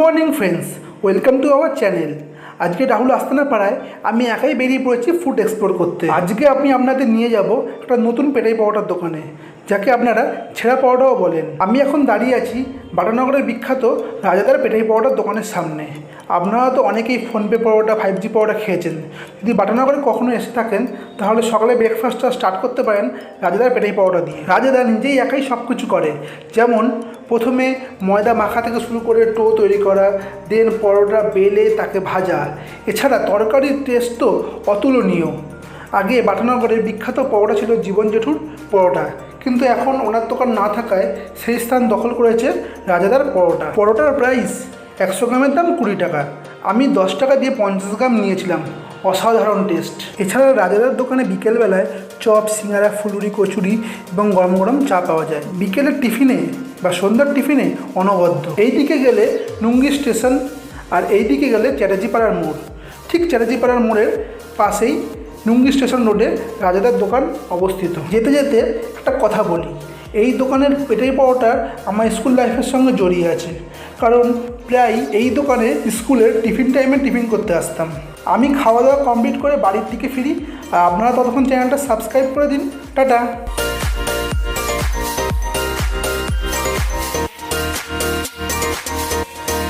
Morning friends, welcome to our channel. আজকে রাহুল আস্তানা পাড়ায় আমি একাই বেরিয়ে পড়েছি ফুড এক্সপ্লোর করতে। আজকে আমি আপনাদের নিয়ে যাব একটা নতুন পেটাই পাওয়াটার দোকানে, যাকে আপনারা ছেঁড়া পাওয়াটাও বলেন। আমি এখন দাঁড়িয়ে আছি বাটানগরের বিখ্যাত রাজাদার পেটাই পাওয়াটার দোকানের সামনে। আপনারা তো অনেকেই ফোনপে পরোটা, 5G পরোটা খেয়েছেন। যদি বাটানগরে কখনো এসে থাকেন তাহলে সকালে ব্রেকফাস্টটা স্টার্ট করতে পারেন রাজাদার পেটাই পাওয়াটা দিয়ে। রাজাদা নিজেই একাই সব কিছু করে, যেমন প্রথমে ময়দা মাখা থেকে শুরু করে টো তৈরি করা, দেন পরোটা বেলে তাকে ভাজা। এছাড়া তরকারির টেস্ট তো অতুলনীয়। আগে বাটানগরের বিখ্যাত পরোটা ছিল জীবন জেঠুর পরোটা, কিন্তু এখন ওনার দোকান না থাকায় সেই স্থান দখল করেছে রাজাদার পরোটা। পরোটার প্রাইস 100 গ্রামের দাম 20 টাকা। আমি 10 টাকা দিয়ে 50 গ্রাম নিয়েছিলাম। অসাধারণ টেস্ট। এছাড়া রাজাদার দোকানে বিকেলবেলায় চপ, সিঙ্গারা, ফুলুরি, কচুরি এবং গরম গরম চা পাওয়া যায়। বিকেলের টিফিনে বা সন্ধ্যার টিফিনে অনবদ্য। এই দিকে গেলে নুঙ্গি স্টেশন, আর এই দিকে গেলে চ্যাটার্জিপাড়ার মোড়। ঠিক চ্যাটার্জিপাড়ার মোড়ের পাশেই নুঙ্গি স্টেশন রোডে রাজাদার দোকান অবস্থিত। যেতে যেতে একটা কথা বলি, এই দোকানের পেটাই পাওয়াটা আমার স্কুল লাইফের সঙ্গে জড়িয়ে আছে, কারণ প্রায় এই দোকানে স্কুলের টিফিন টাইমে টিফিন করতে আসতাম। আমি খাওয়া দাওয়া কমপ্লিট করে বাড়ির দিকে ফিরি, আর আপনারা ততক্ষণ চ্যানেলটা সাবস্ক্রাইব করে দিন। টাটা।